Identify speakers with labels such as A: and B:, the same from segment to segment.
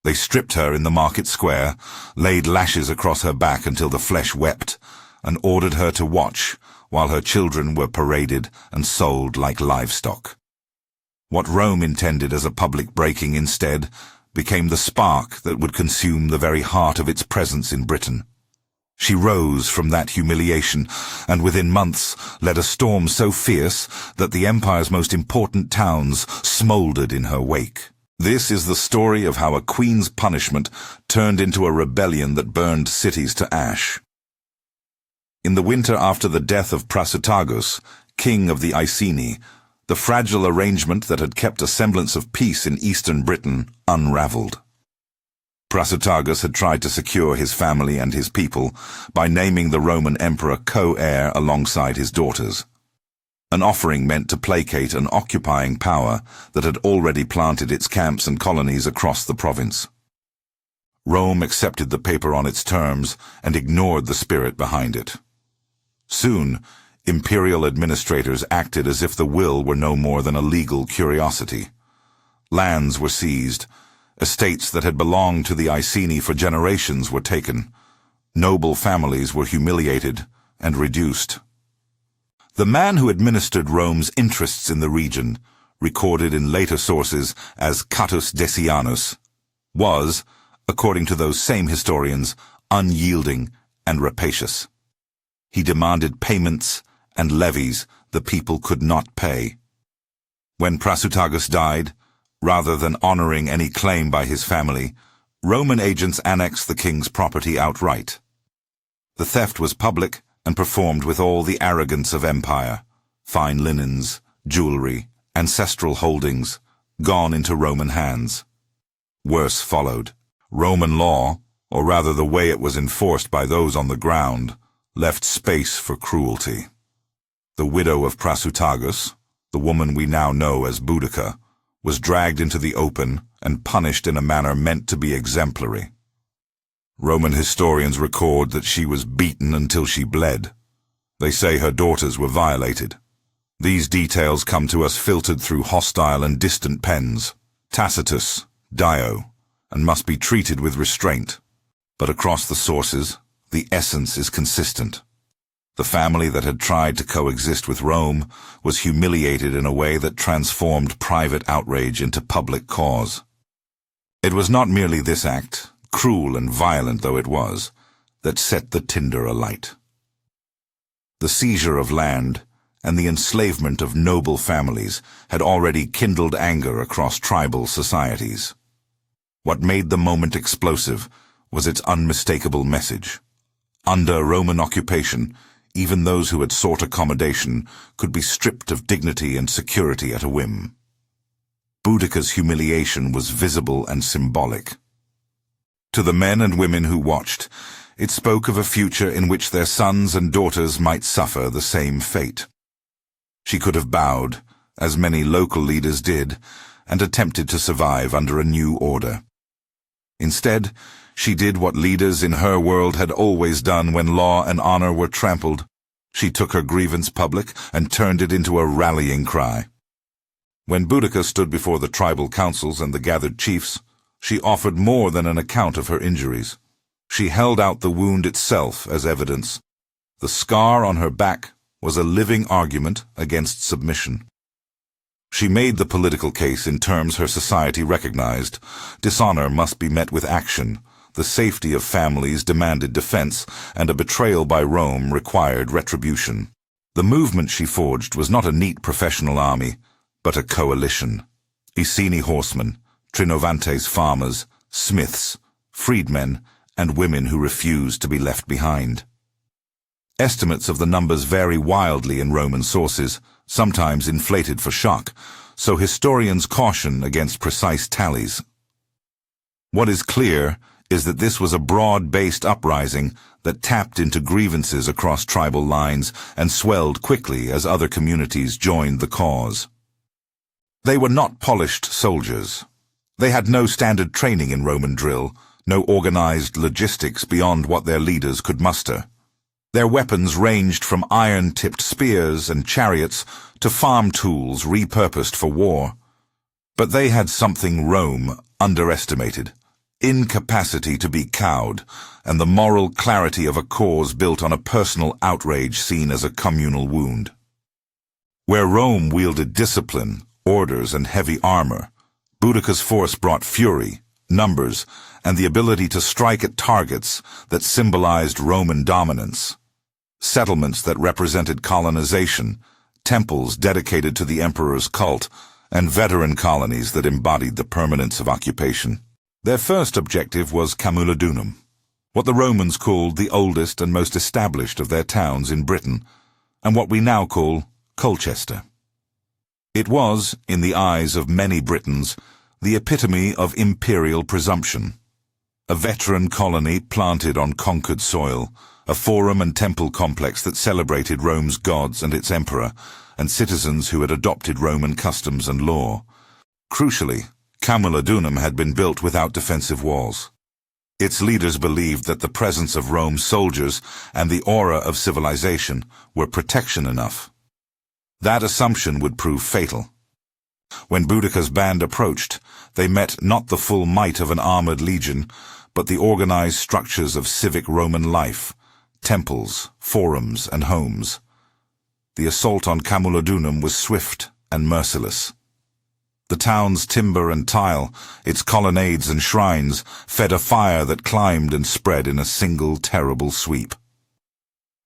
A: They stripped her in the market square, laid lashes across her back until the flesh wept, and ordered her to watch while her children were paraded and sold like livestock. What Rome intended as a public breaking instead became the spark that would consume the very heart of its presence in Britain. She rose from that humiliation, and within months led a storm so fierce that the empire's most important towns smouldered in her wake. This is the story of how a queen's punishment turned into a rebellion that burned cities to ash. In the winter after the death of Prasutagus, king of the Iceni, the fragile arrangement that had kept a semblance of peace in eastern Britain unraveled. Prasutagus had tried to secure his family and his people by naming the Roman emperor co-heir alongside his daughters, an offering meant to placate an occupying power that had already planted its camps and colonies across the province. Rome accepted the paper on its terms and ignored the spirit behind it. Soon, imperial administrators acted as if the will were no more than a legal curiosity. Lands were seized. Estates that had belonged to the Iceni for generations were taken. Noble families were humiliated and reduced. The man who administered Rome's interests in the region, recorded in later sources as Catus Decianus, was, according to those same historians, unyielding and rapacious. He demanded payments and levies the people could not pay. When Prasutagus died, rather than honoring any claim by his family, Roman agents annexed the king's property outright. The theft was public and performed with all the arrogance of empire. Fine linens, jewelry, ancestral holdings, gone into Roman hands. Worse followed. Roman law, or rather the way it was enforced by those on the ground, left space for cruelty. The widow of Prasutagus, the woman we now know as Boudica, was dragged into the open and punished in a manner meant to be exemplary. Roman historians record that she was beaten until she bled. They say her daughters were violated. These details come to us filtered through hostile and distant pens, Tacitus, Dio, and must be treated with restraint. But across the sources, the essence is consistent. The family that had tried to coexist with Rome was humiliated in a way that transformed private outrage into public cause. It was not merely this act, cruel and violent though it was, that set the tinder alight. The seizure of land and the enslavement of noble families had already kindled anger across tribal societies. What made the moment explosive was its unmistakable message. Under Roman occupation, even those who had sought accommodation could be stripped of dignity and security at a whim. Boudica's humiliation was visible and symbolic. To the men and women who watched, it spoke of a future in which their sons and daughters might suffer the same fate. She could have bowed, as many local leaders did, and attempted to survive under a new order. Instead, she did what leaders in her world had always done when law and honor were trampled. She took her grievance public and turned it into a rallying cry. When Boudica stood before the tribal councils and the gathered chiefs, she offered more than an account of her injuries. She held out the wound itself as evidence. The scar on her back was a living argument against submission. She made the political case in terms her society recognized. Dishonor must be met with action. The safety of families demanded defense, and a betrayal by Rome required retribution. The movement she forged was not a neat professional army, but a coalition. Iceni horsemen, Trinovantes farmers, smiths, freedmen, and women who refused to be left behind. Estimates of the numbers vary wildly in Roman sources, sometimes inflated for shock, so historians caution against precise tallies. What is clear is that this was a broad-based uprising that tapped into grievances across tribal lines and swelled quickly as other communities joined the cause. They were not polished soldiers. They had no standard training in Roman drill, no organized logistics beyond what their leaders could muster. Their weapons ranged from iron-tipped spears and chariots to farm tools repurposed for war. But they had something Rome underestimated: incapacity to be cowed, and the moral clarity of a cause built on a personal outrage seen as a communal wound. Where Rome wielded discipline, orders, and heavy armor, Boudicca's force brought fury, numbers, and the ability to strike at targets that symbolized Roman dominance. Settlements that represented colonization, temples dedicated to the emperor's cult, and veteran colonies that embodied the permanence of occupation. Their first objective was Camulodunum, what the Romans called the oldest and most established of their towns in Britain, and what we now call Colchester. It was, in the eyes of many Britons, the epitome of imperial presumption. A veteran colony planted on conquered soil, a forum and temple complex that celebrated Rome's gods and its emperor, and citizens who had adopted Roman customs and law. Crucially, Camulodunum had been built without defensive walls. Its leaders believed that the presence of Rome's soldiers and the aura of civilization were protection enough. That assumption would prove fatal. When Boudicca's band approached, they met not the full might of an armored legion, but the organized structures of civic Roman life, temples, forums, and homes. The assault on Camulodunum was swift and merciless. The town's timber and tile, its colonnades and shrines, fed a fire that climbed and spread in a single terrible sweep.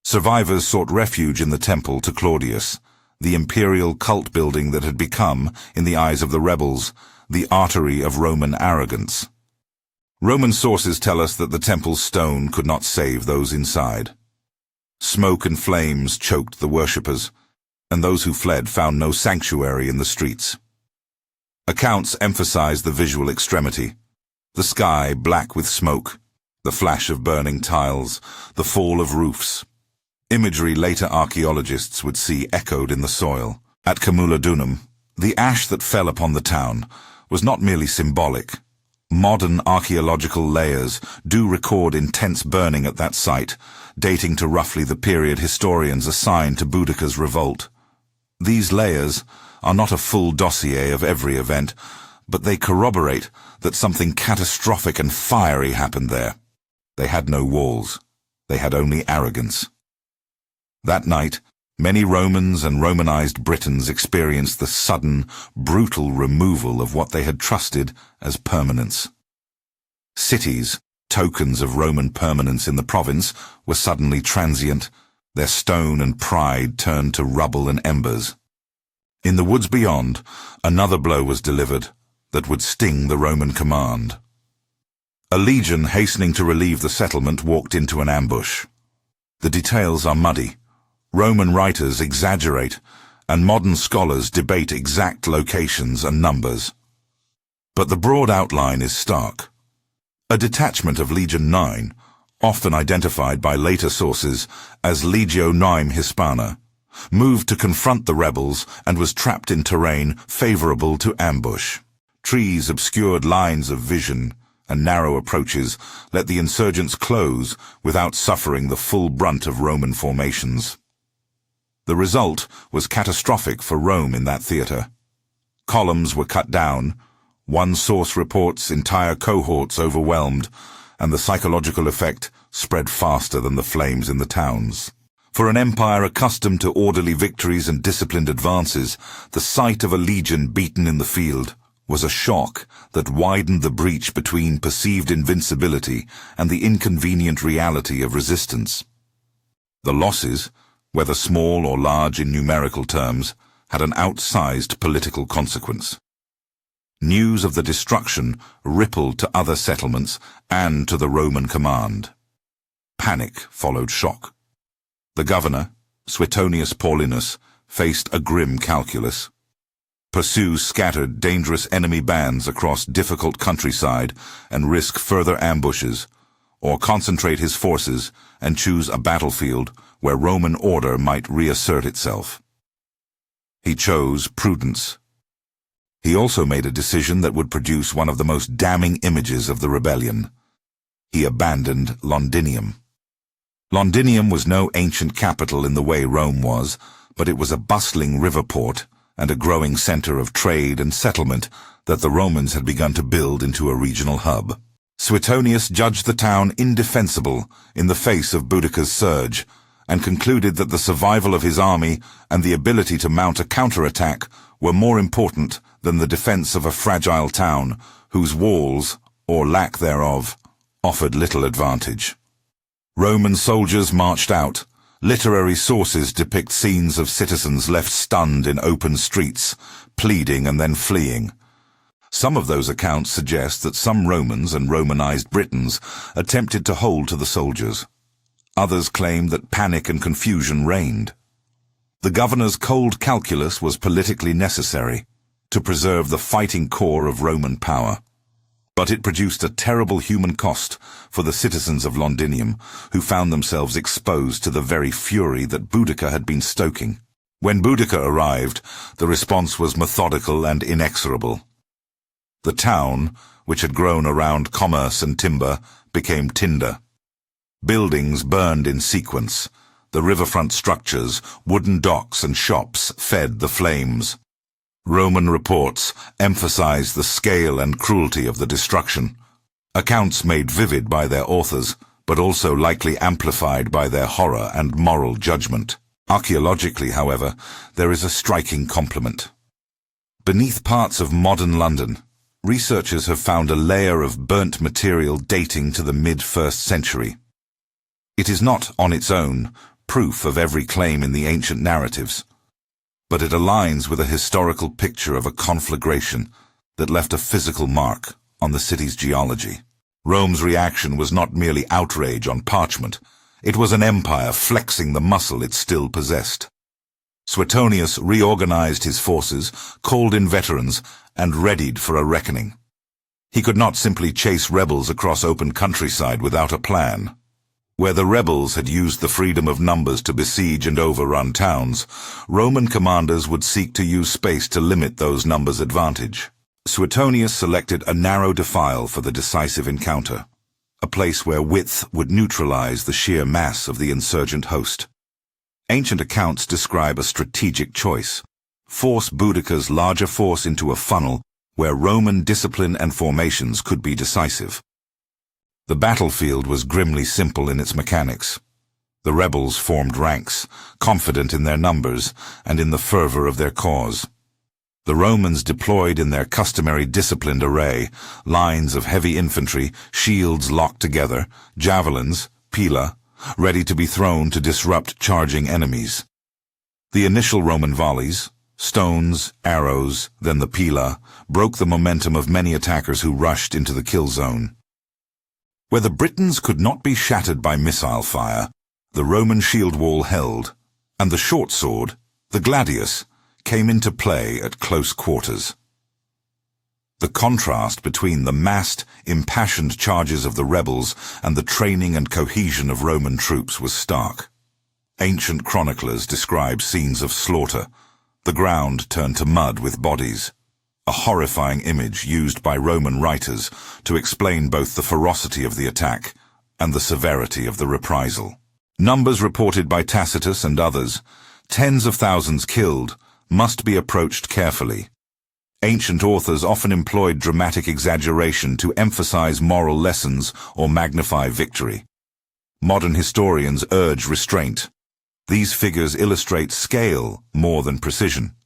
A: Survivors sought refuge in the temple to Claudius, the imperial cult building that had become, in the eyes of the rebels, the artery of Roman arrogance. Roman sources tell us that the temple's stone could not save those inside. Smoke and flames choked the worshippers, and those who fled found no sanctuary in the streets. Accounts emphasize the visual extremity: the sky black with smoke, the flash of burning tiles, the fall of roofs. Imagery later archaeologists would see echoed in the soil. At Camulodunum, the ash that fell upon the town was not merely symbolic. Modern archaeological layers do record intense burning at that site, dating to roughly the period historians assign to Boudicca's revolt. These layers are not a full dossier of every event, but they corroborate that something catastrophic and fiery happened there. They had no walls. They had only arrogance. That night, many Romans and Romanized Britons experienced the sudden, brutal removal of what they had trusted as permanence. Cities, tokens of Roman permanence in the province, were suddenly transient, their stone and pride turned to rubble and embers. In the woods beyond, another blow was delivered that would sting the Roman command. A legion hastening to relieve the settlement walked into an ambush. The details are muddy. Roman writers exaggerate, and modern scholars debate exact locations and numbers. But the broad outline is stark. A detachment of Legion 9, often identified by later sources as Legio IX Hispana, moved to confront the rebels and was trapped in terrain favorable to ambush. Trees obscured lines of vision, and narrow approaches let the insurgents close without suffering the full brunt of Roman formations. The result was catastrophic for Rome in that theater. Columns were cut down, one source reports entire cohorts overwhelmed, and the psychological effect spread faster than the flames in the towns. For an empire accustomed to orderly victories and disciplined advances, the sight of a legion beaten in the field was a shock that widened the breach between perceived invincibility and the inconvenient reality of resistance. The losses, whether small or large in numerical terms, had an outsized political consequence. News of the destruction rippled to other settlements and to the Roman command. Panic followed shock. The governor, Suetonius Paulinus, faced a grim calculus: pursue scattered, dangerous enemy bands across difficult countryside and risk further ambushes, or concentrate his forces and choose a battlefield where Roman order might reassert itself. He chose prudence. He also made a decision that would produce one of the most damning images of the rebellion. He abandoned Londinium. Londinium was no ancient capital in the way Rome was, but it was a bustling river port and a growing center of trade and settlement that the Romans had begun to build into a regional hub. Suetonius judged the town indefensible in the face of Boudicca's surge, and concluded that the survival of his army and the ability to mount a counterattack were more important than the defense of a fragile town whose walls, or lack thereof, offered little advantage. Roman soldiers marched out. Literary sources depict scenes of citizens left stunned in open streets, pleading and then fleeing. Some of those accounts suggest that some Romans and Romanized Britons attempted to hold to the soldiers. Others claim that panic and confusion reigned. The governor's cold calculus was politically necessary to preserve the fighting core of Roman power. But it produced a terrible human cost for the citizens of Londinium, who found themselves exposed to the very fury that Boudicca had been stoking. When Boudicca arrived, the response was methodical and inexorable. The town, which had grown around commerce and timber, became tinder. Buildings burned in sequence. The riverfront structures, wooden docks and shops fed the flames. Roman reports emphasized the scale and cruelty of the destruction. Accounts made vivid by their authors, but also likely amplified by their horror and moral judgment. Archaeologically, however, there is a striking complement. Beneath parts of modern London, researchers have found a layer of burnt material dating to the mid-1st century. It is not, on its own, proof of every claim in the ancient narratives, but it aligns with a historical picture of a conflagration that left a physical mark on the city's geology. Rome's reaction was not merely outrage on parchment, it was an empire flexing the muscle it still possessed. Suetonius reorganized his forces, called in veterans, and readied for a reckoning. He could not simply chase rebels across open countryside without a plan. Where the rebels had used the freedom of numbers to besiege and overrun towns, Roman commanders would seek to use space to limit those numbers' advantage. Suetonius selected a narrow defile for the decisive encounter, a place where width would neutralize the sheer mass of the insurgent host. Ancient accounts describe a strategic choice: force Boudicca's larger force into a funnel where Roman discipline and formations could be decisive. The battlefield was grimly simple in its mechanics. The rebels formed ranks, confident in their numbers and in the fervor of their cause. The Romans deployed in their customary disciplined array, lines of heavy infantry, shields locked together, javelins, pila, ready to be thrown to disrupt charging enemies. The initial Roman volleys, stones, arrows, then the pila, broke the momentum of many attackers who rushed into the kill zone. Where the Britons could not be shattered by missile fire, the Roman shield wall held, and the short sword, the gladius, came into play at close quarters. The contrast between the massed, impassioned charges of the rebels and the training and cohesion of Roman troops was stark. Ancient chroniclers describe scenes of slaughter, the ground turned to mud with bodies, a horrifying image used by Roman writers to explain both the ferocity of the attack and the severity of the reprisal. Numbers reported by Tacitus and others, tens of thousands killed, must be approached carefully. Ancient authors often employed dramatic exaggeration to emphasize moral lessons or magnify victory. Modern historians urge restraint. These figures illustrate scale more than precision.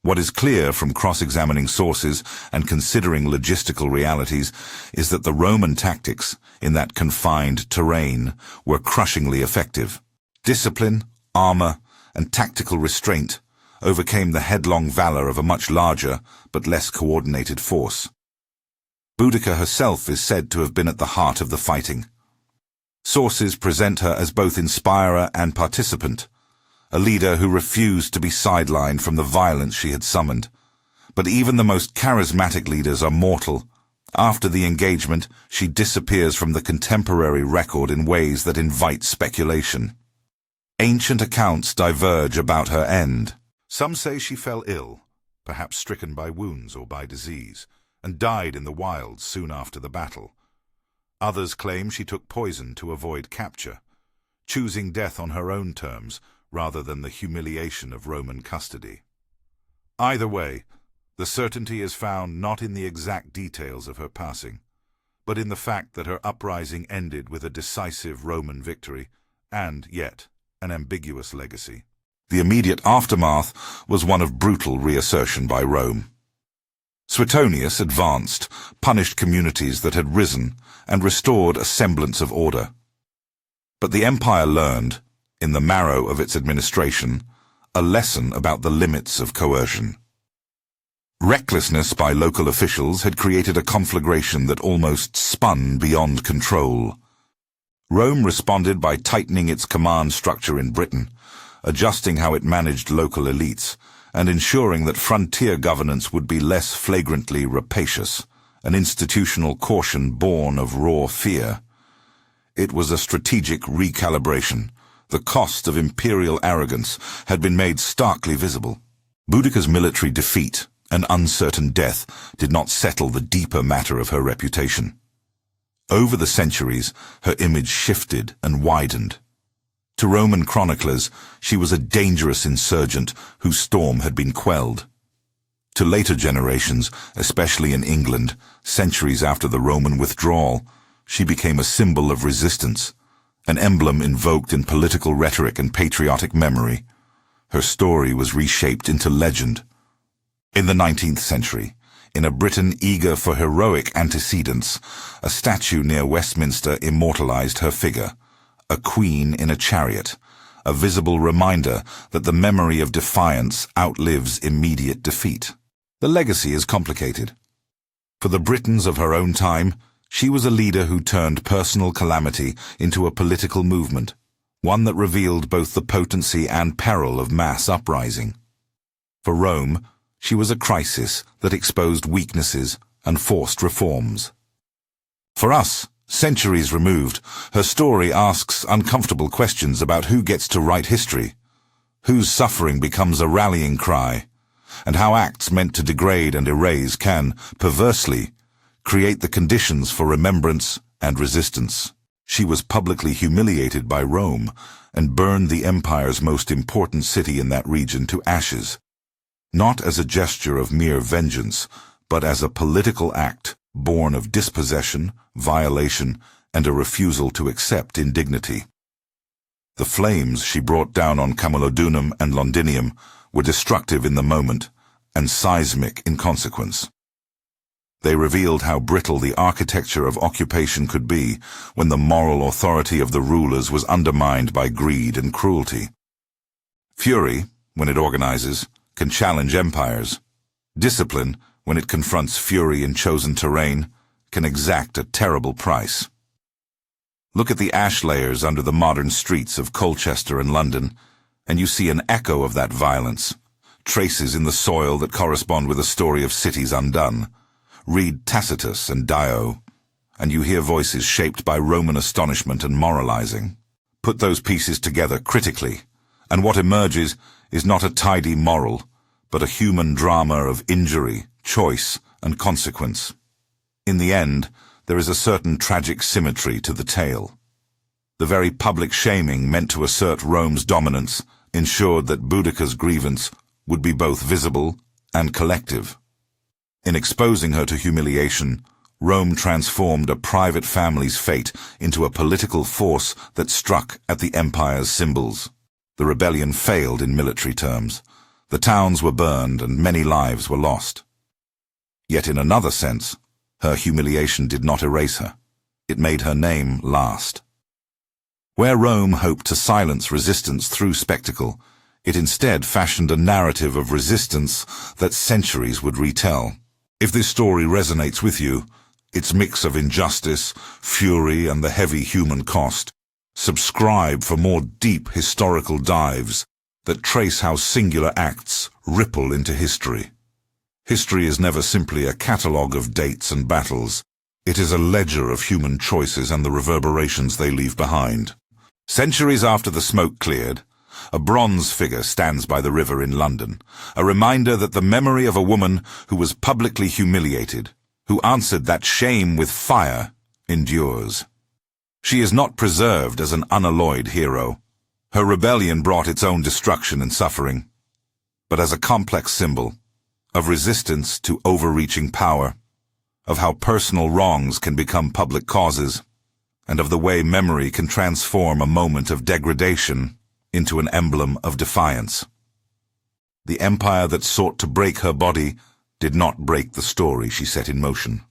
A: What is clear from cross-examining sources and considering logistical realities is that the Roman tactics in that confined terrain were crushingly effective. Discipline, armor, and tactical restraint overcame the headlong valor of a much larger but less coordinated force. Boudicca herself is said to have been at the heart of the fighting. Sources present her as both inspirer and participant, a leader who refused to be sidelined from the violence she had summoned. But even the most charismatic leaders are mortal. After the engagement, she disappears from the contemporary record in ways that invite speculation. Ancient accounts diverge about her end. Some say she fell ill, perhaps stricken by wounds or by disease, and died in the wilds soon after the battle. Others claim she took poison to avoid capture, choosing death on her own terms rather than the humiliation of Roman custody. Either way, the certainty is found not in the exact details of her passing, but in the fact that her uprising ended with a decisive Roman victory, and, yet, an ambiguous legacy. The immediate aftermath was one of brutal reassertion by Rome. Suetonius advanced, punished communities that had risen, and restored a semblance of order. But the empire learned, in the marrow of its administration, a lesson about the limits of coercion. Recklessness by local officials had created a conflagration that almost spun beyond control. Rome responded by tightening its command structure in Britain, adjusting how it managed local elites, and ensuring that frontier governance would be less flagrantly rapacious, an institutional caution born of raw fear. It was a strategic recalibration. The cost of imperial arrogance had been made starkly visible. Boudicca's military defeat and uncertain death did not settle the deeper matter of her reputation. Over the centuries, her image shifted and widened. To Roman chroniclers, she was a dangerous insurgent whose storm had been quelled. To later generations, especially in England, centuries after the Roman withdrawal, she became a symbol of resistance, an emblem invoked in political rhetoric and patriotic memory. Her story was reshaped into legend. In the 19th century, in a Britain eager for heroic antecedents, a statue near Westminster immortalized her figure, a queen in a chariot, a visible reminder that the memory of defiance outlives immediate defeat. The legacy is complicated. For the Britons of her own time, she was a leader who turned personal calamity into a political movement, one that revealed both the potency and peril of mass uprising. For Rome, she was a crisis that exposed weaknesses and forced reforms. For us, centuries removed, her story asks uncomfortable questions about who gets to write history, whose suffering becomes a rallying cry, and how acts meant to degrade and erase can, perversely, create the conditions for remembrance and resistance. She was publicly humiliated by Rome and burned the empire's most important city in that region to ashes, not as a gesture of mere vengeance, but as a political act born of dispossession, violation, and a refusal to accept indignity. The flames she brought down on Camulodunum and Londinium were destructive in the moment and seismic in consequence. They revealed how brittle the architecture of occupation could be when the moral authority of the rulers was undermined by greed and cruelty. Fury, when it organizes, can challenge empires. Discipline, when it confronts fury in chosen terrain, can exact a terrible price. Look at the ash layers under the modern streets of Colchester and London, and you see an echo of that violence, traces in the soil that correspond with a story of cities undone. Read Tacitus and Dio, and you hear voices shaped by Roman astonishment and moralizing. Put those pieces together critically, and what emerges is not a tidy moral, but a human drama of injury, choice, and consequence. In the end, there is a certain tragic symmetry to the tale. The very public shaming meant to assert Rome's dominance ensured that Boudicca's grievance would be both visible and collective. In exposing her to humiliation, Rome transformed a private family's fate into a political force that struck at the empire's symbols. The rebellion failed in military terms. The towns were burned and many lives were lost. Yet in another sense, her humiliation did not erase her. It made her name last. Where Rome hoped to silence resistance through spectacle, it instead fashioned a narrative of resistance that centuries would retell. If this story resonates with you, its mix of injustice, fury, and the heavy human cost, subscribe for more deep historical dives that trace how singular acts ripple into history. History is never simply a catalogue of dates and battles. It is a ledger of human choices and the reverberations they leave behind. Centuries after the smoke cleared, a bronze figure stands by the river in London, a reminder that the memory of a woman who was publicly humiliated, who answered that shame with fire, endures. She is not preserved as an unalloyed hero. Her rebellion brought its own destruction and suffering, but as a complex symbol of resistance to overreaching power, of how personal wrongs can become public causes, and of the way memory can transform a moment of degradation into an emblem of defiance. The empire that sought to break her body did not break the story she set in motion.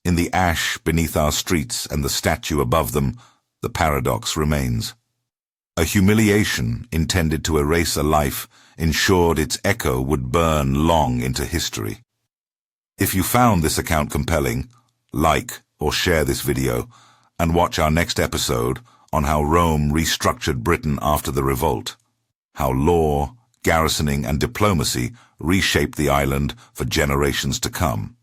A: In the ash beneath our streets and the statue above them, the paradox remains. A humiliation intended to erase a life ensured its echo would burn long into history. If you found this account compelling, like or share this video, and watch our next episode on how Rome restructured Britain after the revolt, how law, garrisoning, and diplomacy reshaped the island for generations to come.